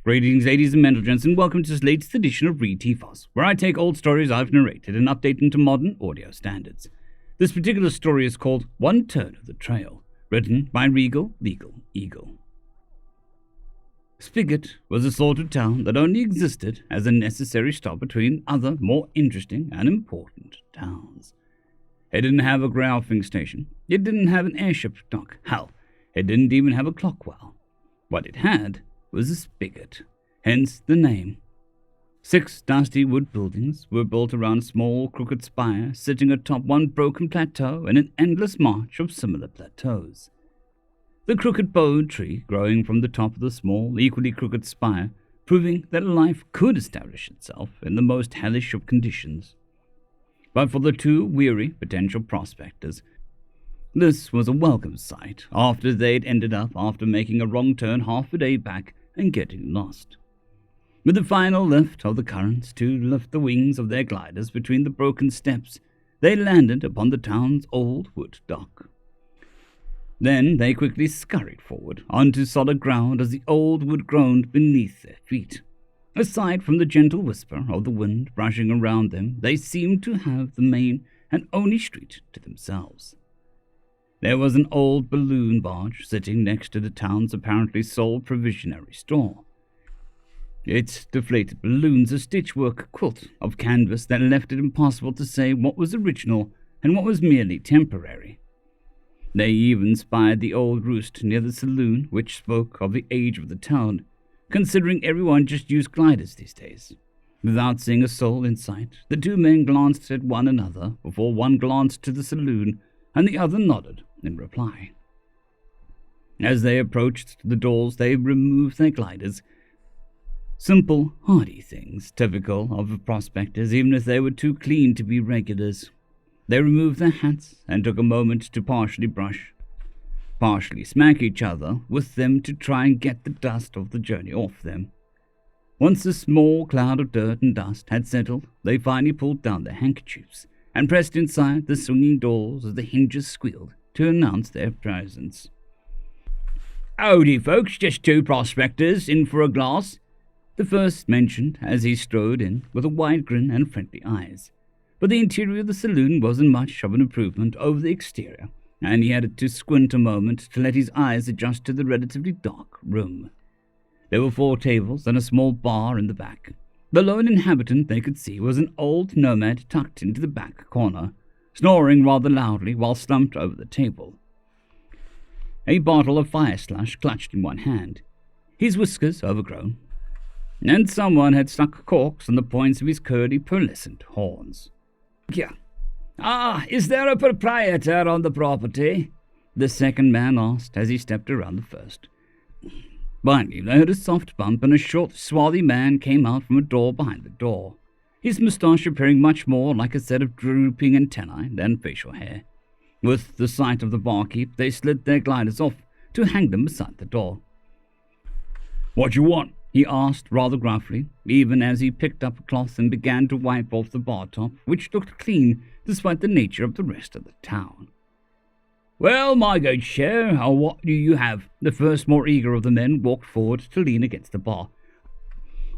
Greetings, ladies and gentlemen, and welcome to this latest edition of Read TFOS, where I take old stories I've narrated and update them to modern audio standards. This particular story is called One Turn of the Trail, written by RegalLegalEagle. Spigot was a sort of town that only existed as a necessary stop between other, more interesting and important towns. It didn't have a grounding station. It didn't have an airship dock. Hell, it didn't even have a clock well. What it had was a spigot, hence the name. 6 dusty wood buildings were built around a small crooked spire sitting atop one broken plateau in an endless march of similar plateaus. The crooked bowed tree growing from the top of the small, equally crooked spire, proving that life could establish itself in the most hellish of conditions. But for the 2 weary potential prospectors, this was a welcome sight after they'd ended up after making a wrong turn half a day back and getting lost. With the final lift of the currents to lift the wings of their gliders between the broken steps, they landed upon the town's old wood dock. Then they quickly scurried forward onto solid ground as the old wood groaned beneath their feet. Aside from the gentle whisper of the wind brushing around them, they seemed to have the main and only street to themselves. There was an old balloon barge sitting next to the town's apparently sole provisionary store. Its deflated balloons a stitchwork quilt of canvas that left it impossible to say what was original and what was merely temporary. They even spied the old roost near the saloon, which spoke of the age of the town, considering everyone just used gliders these days. Without seeing a soul in sight, the 2 men glanced at one another before one glanced to the saloon and the other nodded in reply. As they approached the doors, they removed their gliders. Simple, hardy things, typical of prospectors, even if they were too clean to be regulars. They removed their hats and took a moment to partially brush, partially smack each other with them to try and get the dust of the journey off them. Once a small cloud of dirt and dust had settled, they finally pulled down their handkerchiefs and pressed inside the swinging doors as the hinges squealed to announce their presence. "Howdy, folks, just 2 prospectors in for a glass," the first mentioned as he strode in with a wide grin and friendly eyes. But the interior of the saloon wasn't much of an improvement over the exterior, and he had to squint a moment to let his eyes adjust to the relatively dark room. There were 4 tables and a small bar in the back. The lone inhabitant they could see was an old nomad tucked into the back corner, snoring rather loudly while slumped over the table. A bottle of fire slush clutched in one hand, his whiskers overgrown, and someone had stuck corks on the points of his curly, pearlescent horns. Is there a proprietor on the property?" the second man asked as he stepped around the first. Finally, they heard a soft bump, and a short, swarthy man came out from a door behind the door, his moustache appearing much more like a set of drooping antennae than facial hair. With the sight of the barkeep, they slid their gliders off to hang them beside the door. "What you want?" he asked rather gruffly, even as he picked up a cloth and began to wipe off the bar top, which looked clean despite the nature of the rest of the town. "Well, my good sir, what do you have?" The first more eager of the men walked forward to lean against the bar.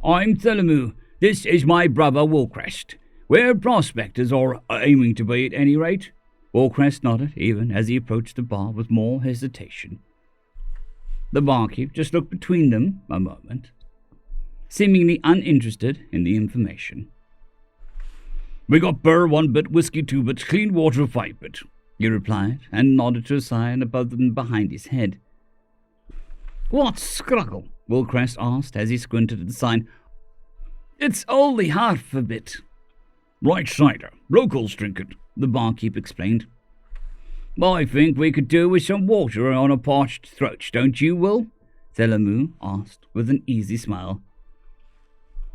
"I'm Thelamu. This is my brother Woolcrest. We're prospectors, or aiming to be at any rate." Woolcrest nodded, even as he approached the bar with more hesitation. The barkeep just looked between them a moment, seemingly uninterested in the information. "We got burr 1 bit, whiskey 2 bits, clean water 5 bit," he replied, and nodded to a sign above them behind his head. "What's scruggle?" Woolcrest asked as he squinted at the sign. "It's only half a bit." "Right cider. Locals drink it," the barkeep explained. "I think we could do with some water on a parched throat, don't you, Will?" Thelamu asked with an easy smile.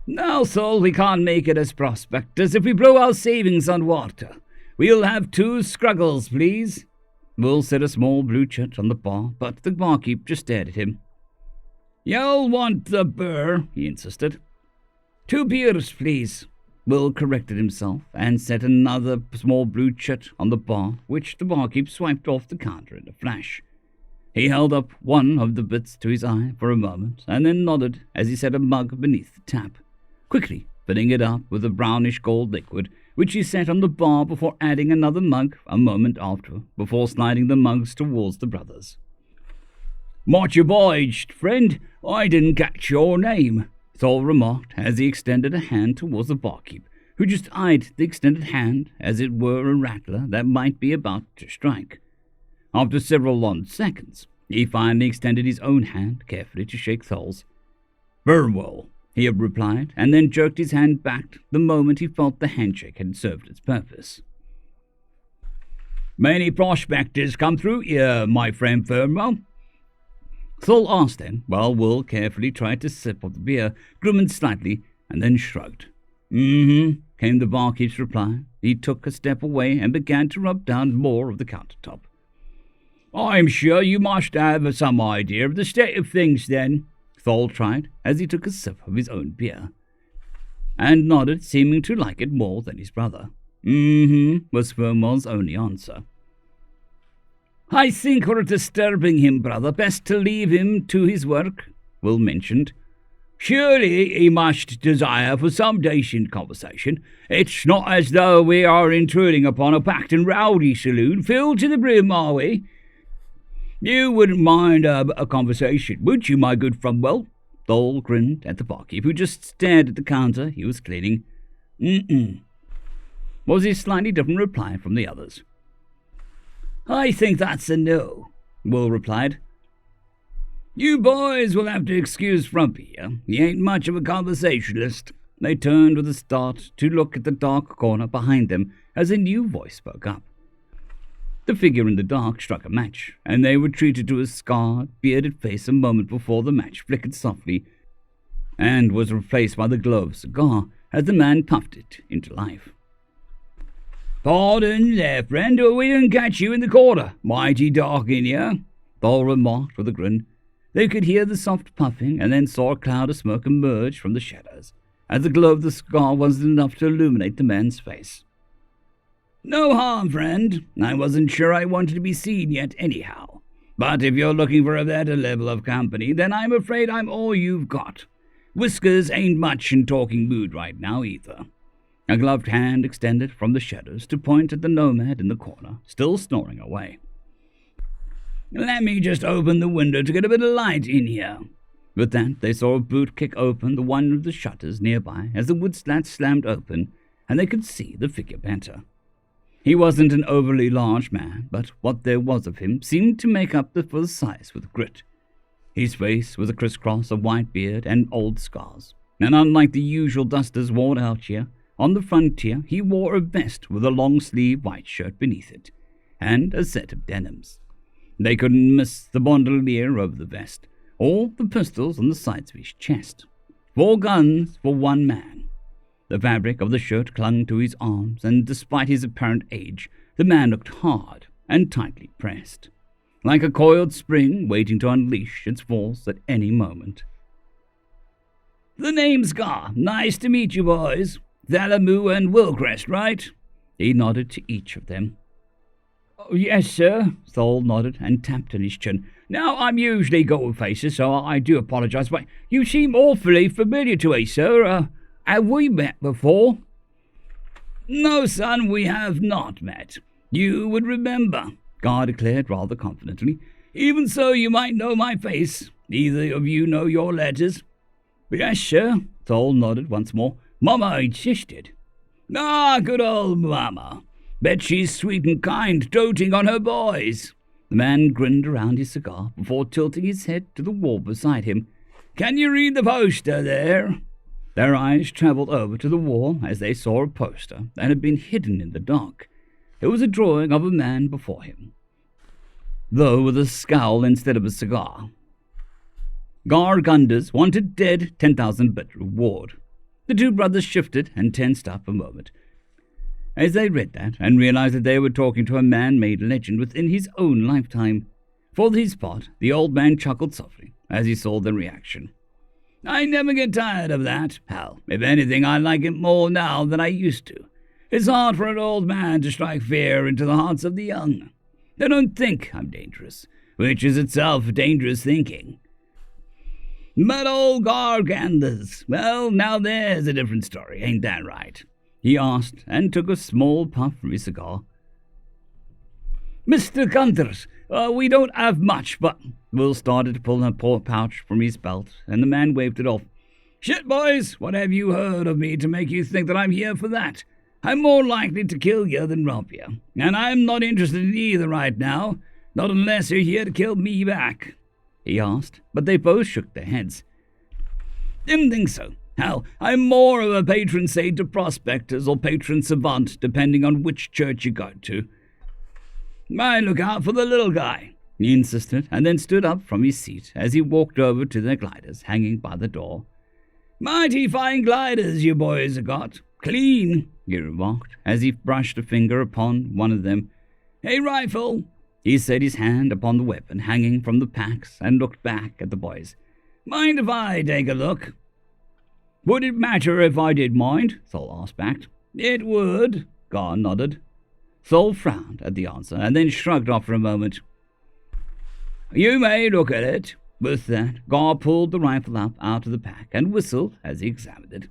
"No, Sol, we can't make it as prospectors if we blow our savings on water. We'll have 2 scruggles, please." Will set a small blue chit on the bar, but the barkeep just stared at him. "You'll want the burr," he insisted. 2 beers, please." Will corrected himself and set another small blue chit on the bar, which the barkeep swiped off the counter in a flash. He held up one of the bits to his eye for a moment, and then nodded as he set a mug beneath the tap, quickly filling it up with a brownish gold liquid, which he set on the bar before adding another mug a moment after, before sliding the mugs towards the brothers. "Much obliged, friend. I didn't catch your name," Thor remarked as he extended a hand towards the barkeep, who just eyed the extended hand as it were a rattler that might be about to strike. After several long seconds, he finally extended his own hand carefully to shake Thor's. "Very well," he had replied, and then jerked his hand back the moment he felt the handshake had served its purpose. "Many prospectors come through here, my friend Fernwell?" Thor asked then, while Will carefully tried to sip of the beer, grimaced slightly, and then shrugged. "Mm-hmm," came the barkeep's reply. He took a step away and began to rub down more of the countertop. "I'm sure you must have some idea of the state of things, then," Thor tried, as he took a sip of his own beer, and nodded, seeming to like it more than his brother. "Mm-hmm," was Fernwell's only answer. "I think we're disturbing him, brother. Best to leave him to his work," Will mentioned. "Surely he must desire for some decent conversation. It's not as though we are intruding upon a packed and rowdy saloon filled to the brim, are we? You wouldn't mind a conversation, would you, my good Frumwell?" Thor grinned at the barkeep, who just stared at the counter he was cleaning. "Mm-mm," was his slightly different reply from the others. "I think that's a no," Will replied. "You boys will have to excuse Frumpy here. He ain't much of a conversationalist." They turned with a start to look at the dark corner behind them as a new voice spoke up. The figure in the dark struck a match, and they retreated to a scarred, bearded face a moment before the match flickered softly and was replaced by the glow of a cigar as the man puffed it into life. "Pardon there, friend, we didn't catch you in the corner. Mighty dark in here," Thor remarked with a grin. They could hear the soft puffing and then saw a cloud of smoke emerge from the shadows, as the glow of the cigar wasn't enough to illuminate the man's face. "No harm, friend. I wasn't sure I wanted to be seen yet anyhow. But if you're looking for a better level of company, then I'm afraid I'm all you've got. Whiskers ain't much in talking mood right now either." A gloved hand extended from the shadows to point at the nomad in the corner, still snoring away. "Let me just open the window to get a bit of light in here." With that, they saw a boot kick open the one of the shutters nearby as the wood slat slammed open, and they could see the figure better. He wasn't an overly large man, but what there was of him seemed to make up for the size with grit. His face was a crisscross of white beard and old scars, and unlike the usual dusters worn out here, on the frontier he wore a vest with a long-sleeved white shirt beneath it, and a set of denims. They couldn't miss the bandolier over the vest, or the pistols on the sides of his chest. 4 guns for one man. The fabric of the shirt clung to his arms, and despite his apparent age, the man looked hard and tightly pressed, like a coiled spring waiting to unleash its force at any moment. "The name's Gar. Nice to meet you, boys. Thalamu and Wilcrest, right?" He nodded to each of them. "Oh, yes, sir," Thol nodded and tapped on his chin. "Now, I'm usually gold-faces, so I do apologize, but you seem awfully familiar to me, sir. Have we met before?" "No, son, we have not met. You would remember," Gar declared rather confidently. "Even so, you might know my face. Either of you know your letters?" "Yes, sir," Thol nodded once more. "Mama insisted." "Ah, good old Mama. Bet she's sweet and kind, doting on her boys." The man grinned around his cigar before tilting his head to the wall beside him. "Can you read the poster there?" Their eyes travelled over to the wall as they saw a poster that had been hidden in the dark. It was a drawing of a man before him, though with a scowl instead of a cigar. "Gar Gunders wanted dead, 10,000 bit reward." The two brothers shifted and tensed up a moment as they read that and realized that they were talking to a man-made legend within his own lifetime. For his part, the old man chuckled softly as he saw the reaction. "I never get tired of that. Hell, if anything, I like it more now than I used to. It's hard for an old man to strike fear into the hearts of the young. They don't think I'm dangerous, which is itself dangerous thinking. But old Garganders, well, now there's a different story, ain't that right? He asked, and took a small puff from his cigar. Mr. Gunters, we don't have much, but... Will started to pull a pouch from his belt, and the man waved it off. Shit, boys, what have you heard of me to make you think that I'm here for that? I'm more likely to kill you than rob you, and I'm not interested in either right now, not unless you're here to kill me back, he asked, but they both shook their heads. Didn't think so. Hell, I'm more of a patron saint to prospectors or patron savant, depending on which church you go to. I look out for the little guy, he insisted, and then stood up from his seat as he walked over to their gliders hanging by the door. Mighty fine gliders you boys have got. Clean, he remarked, as he brushed a finger upon one of them. Hey, rifle, he set his hand upon the weapon hanging from the packs and looked back at the boys. Mind if I take a look? Would it matter if I did mind? Thol asked back. It would, Gar nodded. Thol frowned at the answer and then shrugged off for a moment. You may look at it. With that, Gar pulled the rifle up out of the pack and whistled as he examined it.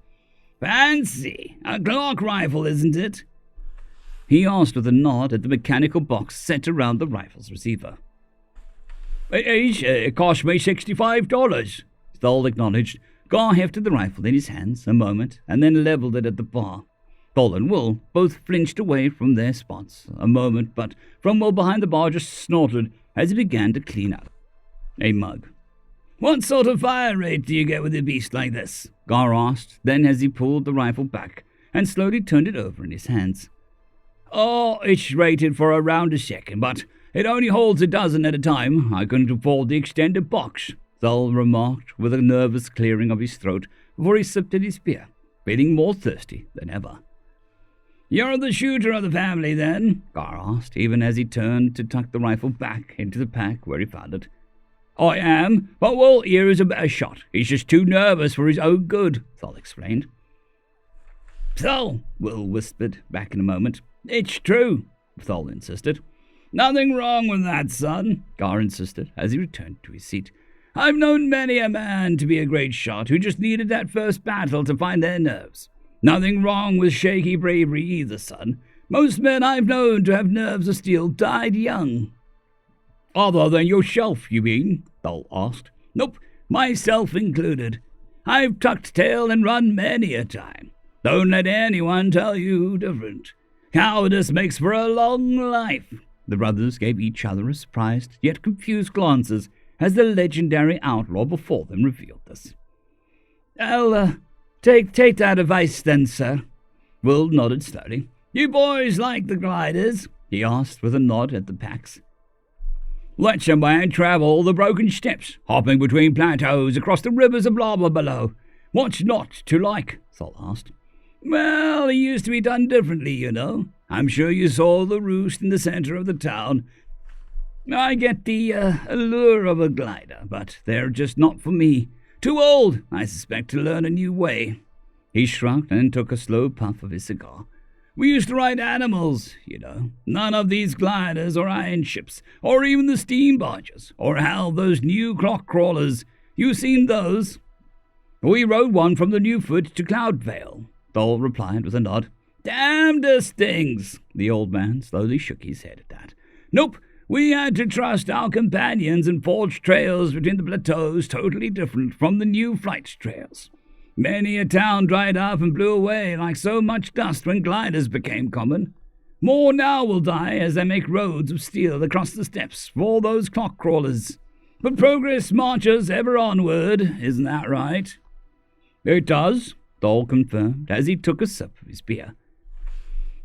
Fancy! A clock rifle, isn't it? He asked with a nod at the mechanical box set around the rifle's receiver. It cost me $65, Thol acknowledged. Gar hefted the rifle in his hands a moment and then leveled it at the bar. Thol and Will both flinched away from their spots a moment, but Cromwell behind the bar just snorted as he began to clean up a mug. What sort of fire rate do you get with a beast like this? Gar asked, then as he pulled the rifle back and slowly turned it over in his hands. Oh, it's rated for around a second, but it only holds a dozen at a time. I couldn't afford the extended box, Thol remarked with a nervous clearing of his throat before he sipped at his beer, feeling more thirsty than ever. You're the shooter of the family, then? Gar asked, even as he turned to tuck the rifle back into the pack where he found it. I am, but Will here is a better shot. He's just too nervous for his own good, Thol explained. So, Will whispered back in a moment. It's true, Thol insisted. Nothing wrong with that, son, Gar insisted as he returned to his seat. I've known many a man to be a great shot who just needed that first battle to find their nerves. Nothing wrong with shaky bravery either, son. Most men I've known to have nerves of steel died young. Other than yourself, you mean? Thol asked. Nope, myself included. I've tucked tail and run many a time. Don't let anyone tell you different. Cowardice makes for a long life. The brothers gave each other a surprised yet confused glances as the legendary outlaw before them revealed this. I'll take that advice then, sir. Will nodded slowly. You boys like the gliders? He asked with a nod at the packs. Let's a man travel the broken steppes, hopping between plateaus across the rivers of lava below. What's not to like? Thol asked. Well, it used to be done differently, you know. I'm sure you saw the roost in the center of the town. I get the allure of a glider, but they're just not for me. Too old, I suspect, to learn a new way. He shrugged and took a slow puff of his cigar. We used to ride animals, you know. None of these gliders or iron ships, or even the steam barges, or hell, those new clock crawlers. You seen those? We rode one from the Newfoot to Cloudvale, Thol replied with a nod. Damnedest things! The old man slowly shook his head at that. Nope, we had to trust our companions and forge trails between the plateaus totally different from the new flight trails. Many a town dried up and blew away like so much dust when gliders became common. More now will die as they make roads of steel across the steppes for all those clock crawlers. But progress marches ever onward, isn't that right? It does, Thol confirmed as he took a sip of his beer.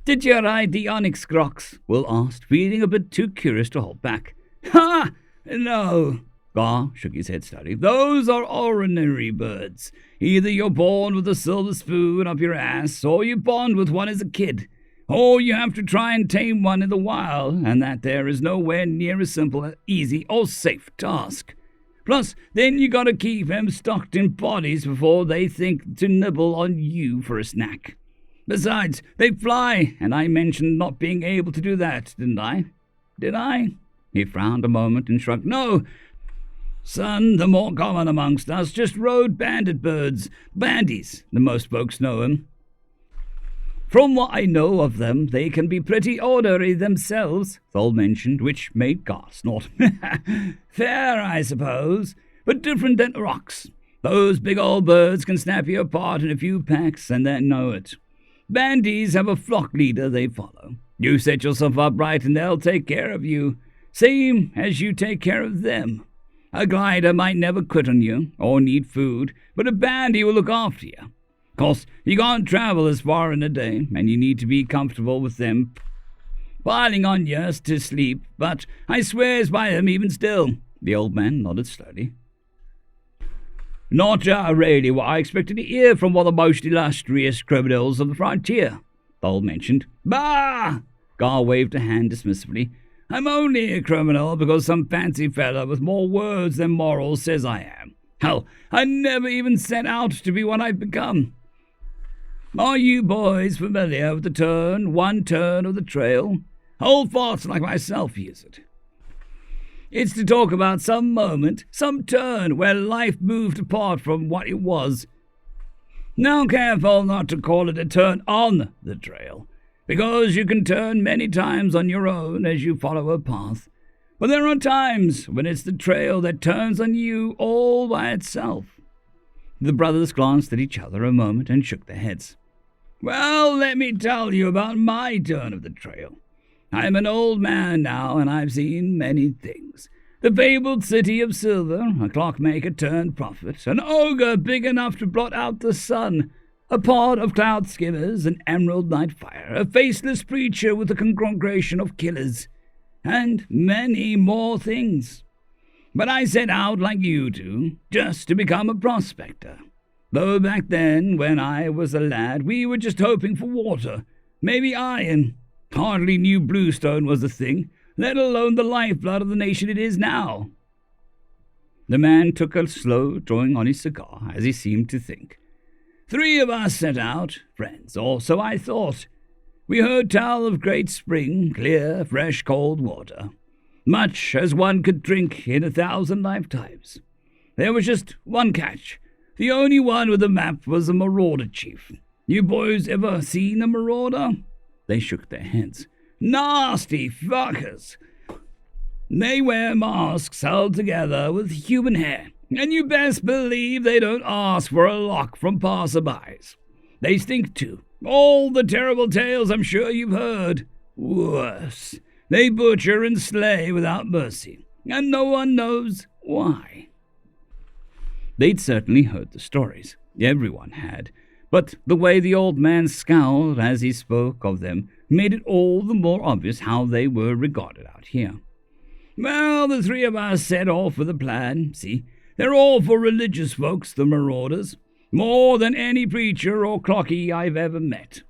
Did you ride the onyx crocs? Will asked, feeling a bit too curious to hold back. Ha! No. Gar shook his head slowly. Those are ordinary birds. Either you're born with a silver spoon up your ass, or you bond with one as a kid. Or you have to try and tame one in the wild, and that there is nowhere near a simple, easy, or safe task. Plus, then you gotta keep them stocked in bodies before they think to nibble on you for a snack. Besides, they fly, and I mentioned not being able to do that, didn't I? Did I? He frowned a moment and shrugged. No, son, the more common amongst us, just road bandit birds. Bandies, the most folks know 'em. From what I know of them, they can be pretty ornery themselves, Thol mentioned, which made Gar snort. Fair, I suppose, but different than rocks. Those big old birds can snap you apart in a few packs, and they know it. Bandies have a flock leader they follow. You set yourself up right and they'll take care of you, same as you take care of them. A glider might never quit on you, or need food, but a bandy will look after you. Of course, you can't travel as far in a day, and you need to be comfortable with them piling on you to sleep, but I swears by them even still. The old man nodded slowly. Not really what I expected to hear from one of the most illustrious criminals of the frontier, Thol mentioned. Bah! Gar waved a hand dismissively. I'm only a criminal because some fancy fella with more words than morals says I am. Hell, I never even set out to be what I've become. Are you boys familiar with the term, one turn of the trail? Old farts like myself use it. It's to talk about some moment, some turn where life moved apart from what it was. Now careful not to call it a turn on the trail, because you can turn many times on your own as you follow a path. But there are times when it's the trail that turns on you all by itself. The brothers glanced at each other a moment and shook their heads. Well, let me tell you about my turn of the trail. I'm an old man now, and I've seen many things. The fabled city of silver, a clockmaker turned prophet, an ogre big enough to blot out the sun, a pod of cloud skimmers, an emerald night fire, a faceless preacher with a congregation of killers, and many more things. But I set out like you do, just to become a prospector. Though back then, when I was a lad, we were just hoping for water, maybe iron. Hardly knew bluestone was a thing, let alone the lifeblood of the nation it is now. The man took a slow drawing on his cigar, as he seemed to think. 3 of us set out, friends, or so I thought. We heard tell of great spring, clear, fresh, cold water, much as one could drink in 1,000 lifetimes. There was just one catch. The only one with a map was a marauder chief. You boys ever seen a marauder? They shook their heads. Nasty fuckers. They wear masks held together with human hair, and you best believe they don't ask for a lock from passerbys. They stink too. All the terrible tales I'm sure you've heard. Worse, they butcher and slay without mercy, and no one knows why. They'd certainly heard the stories. Everyone had. But the way the old man scowled as he spoke of them made it all the more obvious how they were regarded out here. Well, the 3 of us set off with a plan. See, they're all for religious folks, the marauders, more than any preacher or clocky I've ever met.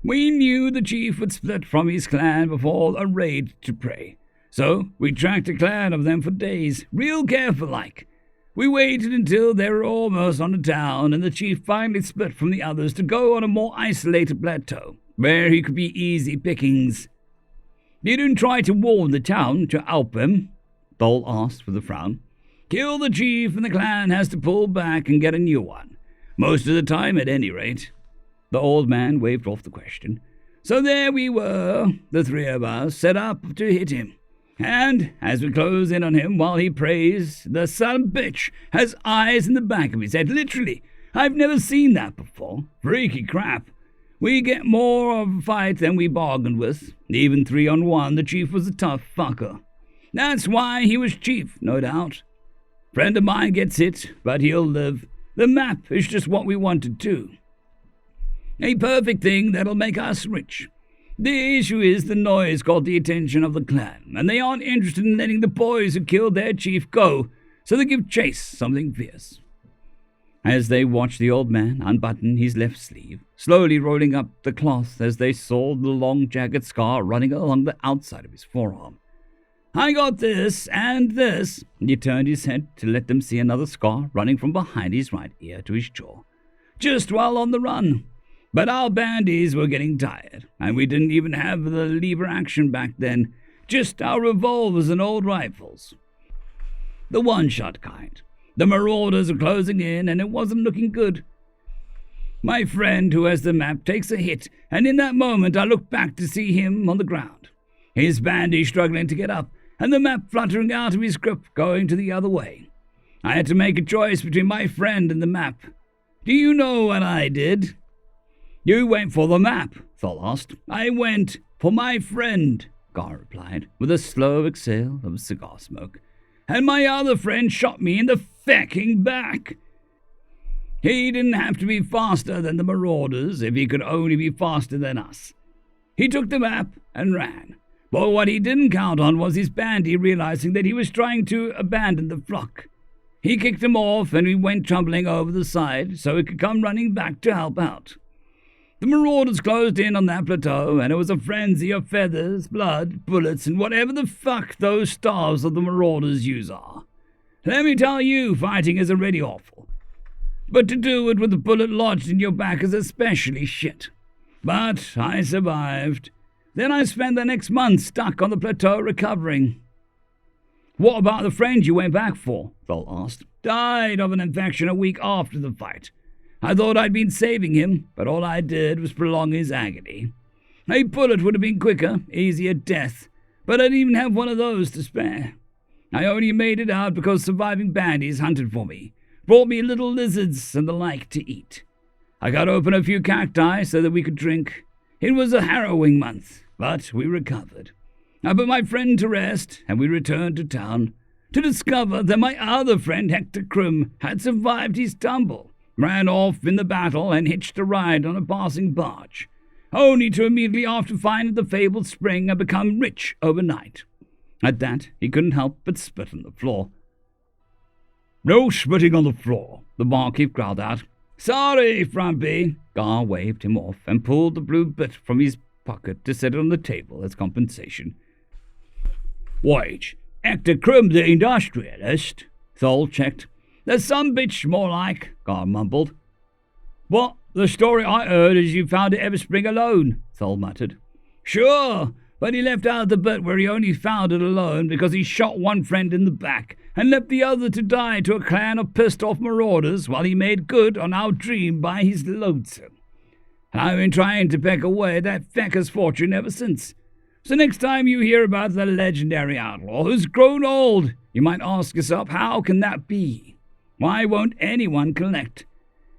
We knew the chief would split from his clan before a raid to pray, so we tracked a clan of them for days, real careful-like. We waited until they were almost on the town, and the chief finally split from the others to go on a more isolated plateau, where he could be easy pickings. You didn't try to warn the town to help him? Thol asked with a frown. Kill the chief and the clan has to pull back and get a new one. Most of the time, at any rate. The old man waved off the question. So there we were, the 3 of us, set up to hit him. And as we close in on him while he prays, the son of a bitch has eyes in the back of his head, literally. I've never seen that before. Freaky crap. We get more of a fight than we bargained with. Even 3-on-1, the chief was a tough fucker. That's why he was chief, no doubt. Friend of mine gets hit, but he'll live. The map is just what we wanted too. A perfect thing that'll make us rich. The issue is the noise caught the attention of the clan, and they aren't interested in letting the boys who killed their chief go, so they give chase something fierce. As they watched the old man unbutton his left sleeve, slowly rolling up the cloth as they saw the long jagged scar running along the outside of his forearm. I got this and this. He turned his head to let them see another scar running from behind his right ear to his jaw. Just while on the run. But our bandies were getting tired, and we didn't even have the lever action back then. Just our revolvers and old rifles. The one-shot kind. The marauders are closing in, and it wasn't looking good. My friend who has the map takes a hit, and in that moment I look back to see him on the ground. His bandy struggling to get up, and the map fluttering out of his grip, going to the other way. I had to make a choice between my friend and the map. Do you know what I did? You went for the map, Thol asked. I went for my friend, Gar replied, with a slow exhale of cigar smoke. And my other friend shot me in the fecking back. He didn't have to be faster than the marauders if he could only be faster than us. He took the map and ran. But what he didn't count on was his bandy realizing that he was trying to abandon the flock. He kicked him off and he went tumbling over the side so he could come running back to help out. The marauders closed in on that plateau, and it was a frenzy of feathers, blood, bullets, and whatever the fuck those stars of the marauders use are. Let me tell you, fighting is already awful. But to do it with a bullet lodged in your back is especially shit. But I survived. Then I spent the next month stuck on the plateau recovering. What about the friend you went back for? Thol asked. Died of an infection a week after the fight. I thought I'd been saving him, but all I did was prolong his agony. A bullet would have been quicker, easier death, but I didn't even have one of those to spare. I only made it out because surviving bandies hunted for me, brought me little lizards and the like to eat. I got open a few cacti so that we could drink. It was a harrowing month, but we recovered. I put my friend to rest, and we returned to town to discover that my other friend Hector Krum had survived his tumble, ran off in the battle, and hitched a ride on a passing barge, only to immediately after find the fabled spring and become rich overnight. At that, he couldn't help but spit on the floor. No spitting on the floor, the barkeep growled out. Sorry, Frumpy. Gar waved him off and pulled the blue bit from his pocket to set it on the table as compensation. Wait, Hector Krum the industrialist? Thol checked. There's some bitch more like, Gar mumbled. What? The story I heard is you found it Everspring alone, Thol muttered. Sure, but he left out the bit where he only found it alone because he shot one friend in the back and left the other to die to a clan of pissed-off marauders while he made good on our dream by his lonesome. And I've been trying to peck away at that fecker's fortune ever since. So next time you hear about the legendary outlaw who's grown old, you might ask yourself, how can that be? Why won't anyone collect?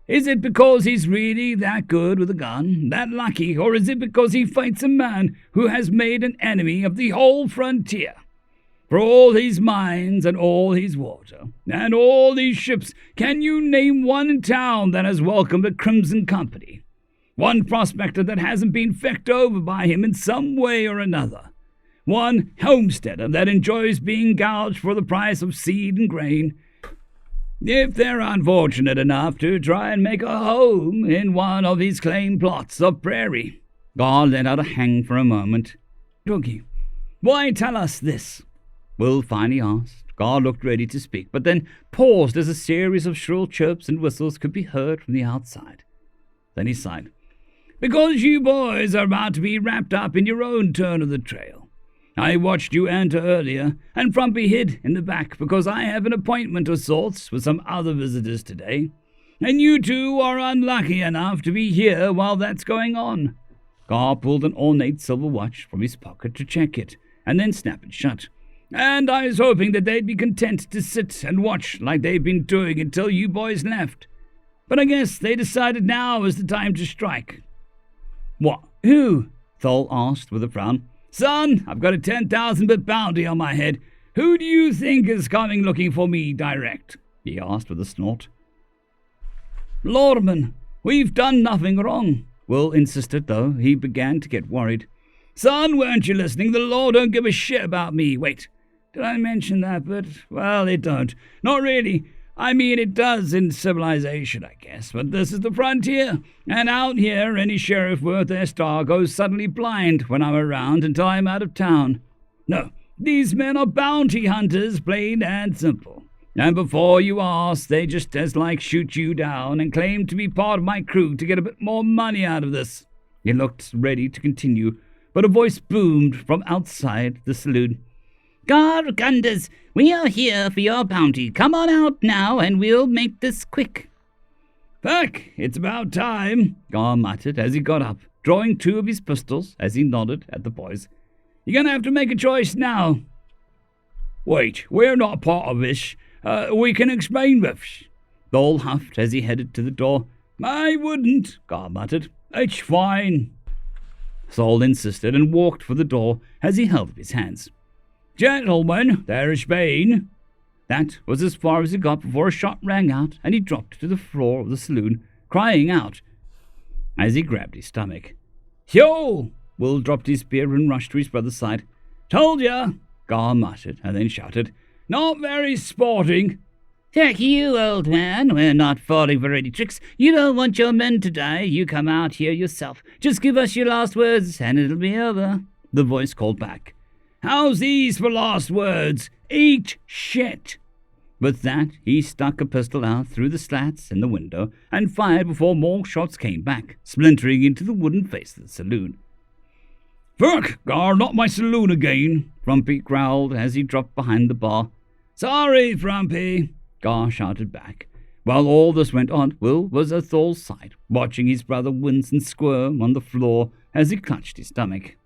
Is it because he's really that good with a gun, that lucky, or is it because he fights a man who has made an enemy of the whole frontier? For all his mines and all his water, and all these ships, can you name one town that has welcomed a Crimson Company? One prospector that hasn't been fecked over by him in some way or another? One homesteader that enjoys being gouged for the price of seed and grain? If they're unfortunate enough to try and make a home in one of his claimed plots of prairie. Gar let out a hang for a moment. Doggy, why tell us this? Will finally asked. Gar looked ready to speak, but then paused as a series of shrill chirps and whistles could be heard from the outside. Then he sighed. Because you boys are about to be wrapped up in your own turn of the trail. I watched you enter earlier, and Frumpy hid in the back because I have an appointment of sorts with some other visitors today. And you two are unlucky enough to be here while that's going on. Gar pulled an ornate silver watch from his pocket to check it, and then snap it shut. And I was hoping that they'd be content to sit and watch like they've been doing until you boys left. But I guess they decided now is the time to strike. What? Who? Thol asked with a frown. Son, I've got a 10,000-bit bounty on my head. Who do you think is coming looking for me direct? He asked with a snort. Lordman, we've done nothing wrong. Will insisted, though he began to get worried. Son, weren't you listening? The law don't give a shit about me. Wait, did I mention that? But, well, it don't. Not really. I mean, it does in civilization, I guess, but this is the frontier, and out here any sheriff worth their star goes suddenly blind when I'm around until I'm out of town. No, these men are bounty hunters, plain and simple, and before you ask, they just as like shoot you down and claim to be part of my crew to get a bit more money out of this. He looked ready to continue, but a voice boomed from outside the saloon. Gargunders, we are here for your bounty. Come on out now, and we'll make this quick. Feck, it's about time, Gar muttered as he got up, drawing two of his pistols as he nodded at the boys. You're gonna have to make a choice now. Wait, we're not part of this. We can explain this. Thol huffed as he headed to the door. I wouldn't, Gar muttered. It's fine. Thol insisted and walked for the door as he held up his hands. Gentlemen, there is been. That was as far as he got before a shot rang out and he dropped to the floor of the saloon, crying out as he grabbed his stomach. Yo! Will dropped his spear and rushed to his brother's side. Told ya! Gar muttered and then shouted, Not very sporting. Heck you, old man. We're not falling for any tricks. You don't want your men to die. You come out here yourself. Just give us your last words and it'll be over. The voice called back. How's these for last words? Eat shit. With that, he stuck a pistol out through the slats in the window and fired before more shots came back, splintering into the wooden face of the saloon. Fuck, Gar, not my saloon again, Frumpy growled as he dropped behind the bar. Sorry, Frumpy, Gar shouted back. While all this went on, Will was at Thol's side, watching his brother wince and squirm on the floor as he clutched his stomach.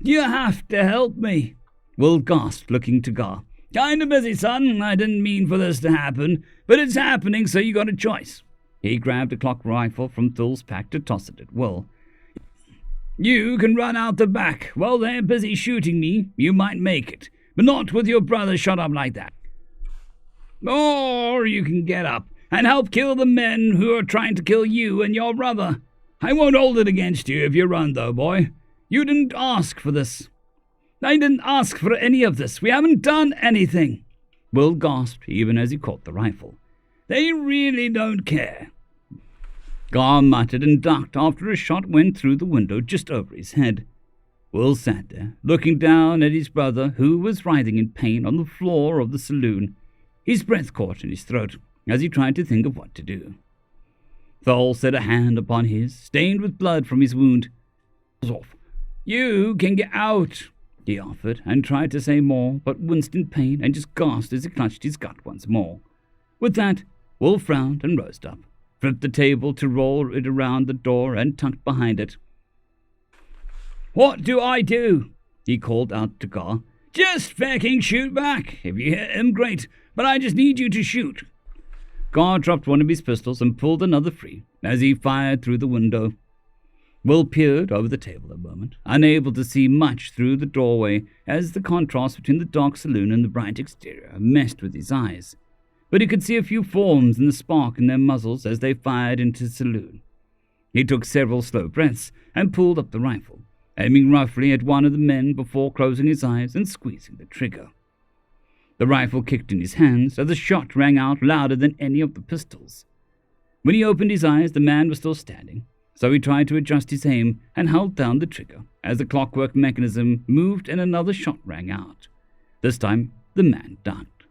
You have to help me, Will gasped, looking to Gar. Kinda busy, son. I didn't mean for this to happen, but it's happening, so you got a choice. He grabbed a clock rifle from Thol's pack to toss it at Will. You can run out the back. While they're busy shooting me, you might make it, but not with your brother shot up like that. Or you can get up and help kill the men who are trying to kill you and your brother. I won't hold it against you if you run, though, boy. You didn't ask for this. I didn't ask for any of this. We haven't done anything. Will gasped even as he caught the rifle. They really don't care. Gar muttered and ducked after a shot went through the window just over his head. Will sat there, looking down at his brother, who was writhing in pain on the floor of the saloon. His breath caught in his throat as he tried to think of what to do. Thol set a hand upon his, stained with blood from his wound. Off. You can get out, he offered, and tried to say more, but winced in pain and just gasped as he clutched his gut once more. With that, Will frowned and rose up, flipped the table to roll it around the door and tucked behind it. What do I do? He called out to Gar. Just fucking shoot back. If you hit him, great, but I just need you to shoot. Gar dropped one of his pistols and pulled another free as he fired through the window. Will peered over the table a moment, unable to see much through the doorway as the contrast between the dark saloon and the bright exterior messed with his eyes. But he could see a few forms in the spark in their muzzles as they fired into the saloon. He took several slow breaths and pulled up the rifle, aiming roughly at one of the men before closing his eyes and squeezing the trigger. The rifle kicked in his hands as the shot rang out louder than any of the pistols. When he opened his eyes, the man was still standing, so he tried to adjust his aim and held down the trigger as the clockwork mechanism moved and another shot rang out. This time, the man ducked.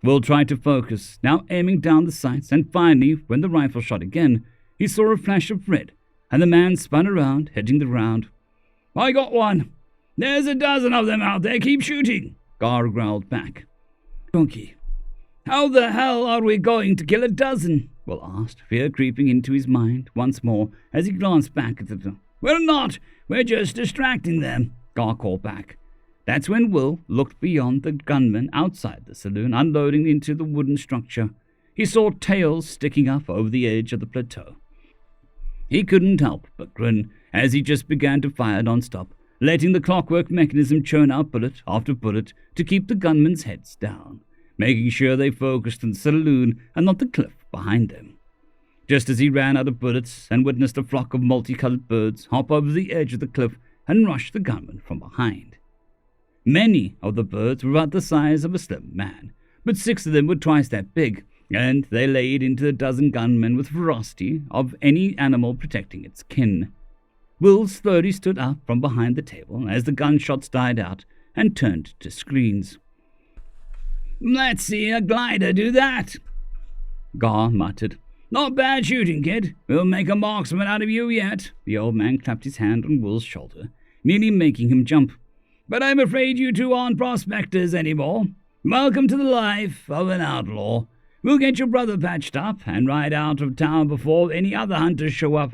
Will tried to focus, now aiming down the sights, and finally, when the rifle shot again, he saw a flash of red, and the man spun around, hitting the ground. I got one. There's a dozen of them out there. Keep shooting, Gar growled back. Donkey. How the hell are we going to kill a dozen? Will asked, fear creeping into his mind once more as he glanced back at the door. We're not. We're just distracting them, Gar called back. That's when Will looked beyond the gunmen outside the saloon, unloading into the wooden structure. He saw tails sticking up over the edge of the plateau. He couldn't help but grin as he just began to fire non-stop, letting the clockwork mechanism churn out bullet after bullet to keep the gunmen's heads down, making sure they focused on the saloon and not the cliff behind them. Just as he ran out of bullets and witnessed a flock of multicolored birds hop over the edge of the cliff and rush the gunman from behind. Many of the birds were about the size of a slim man, but 6 of them were twice that big, and they laid into a dozen gunmen with ferocity of any animal protecting its kin. Will slowly stood up from behind the table as the gunshots died out and turned to screens. Let's see a glider do that, Gar muttered. Not bad shooting, kid. We'll make a marksman out of you yet. The old man clapped his hand on Will's shoulder, nearly making him jump. But I'm afraid you two aren't prospectors anymore. Welcome to the life of an outlaw. We'll get your brother patched up and ride out of town before any other hunters show up.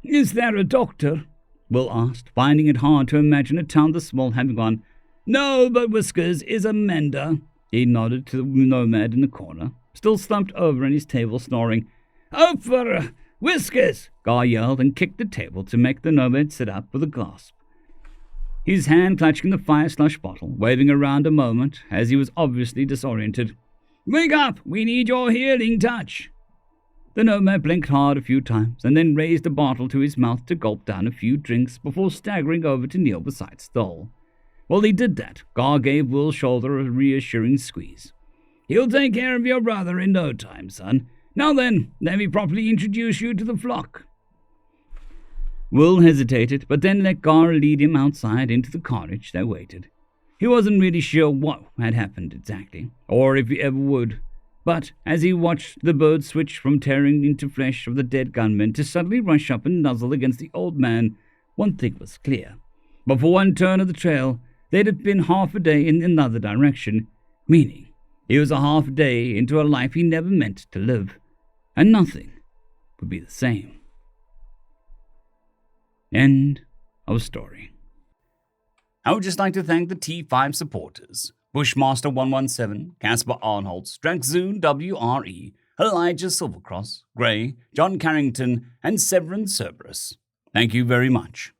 Is there a doctor? Will asked, finding it hard to imagine a town this small having one. No, but Whiskers is a mender. He nodded to the nomad in the corner, still slumped over in his table snoring. Oh, for Whiskers! Gar yelled and kicked the table to make the nomad sit up with a gasp. His hand clutching the fire slush bottle, waving around a moment as he was obviously disoriented. Wake up! We need your healing touch! The nomad blinked hard a few times and then raised the bottle to his mouth to gulp down a few drinks before staggering over to kneel beside Stoll. While he did that, Gar gave Will's shoulder a reassuring squeeze. He'll take care of your brother in no time, son. Now then, let me properly introduce you to the flock. Will hesitated, but then let Gar lead him outside into the carriage that waited. He wasn't really sure what had happened exactly, or if he ever would. But as he watched the bird switch from tearing into flesh of the dead gunman to suddenly rush up and nuzzle against the old man, one thing was clear. Before one turn of the trail, they'd have been half a day in another direction, meaning he was a half day into a life he never meant to live, and nothing would be the same. End of story. I would just like to thank the T5 supporters: Bushmaster 117, Casper Arnholtz, Draxzoon WRE, Elijah Silvercross, Gray, John Carrington, and Severin Cerberus. Thank you very much.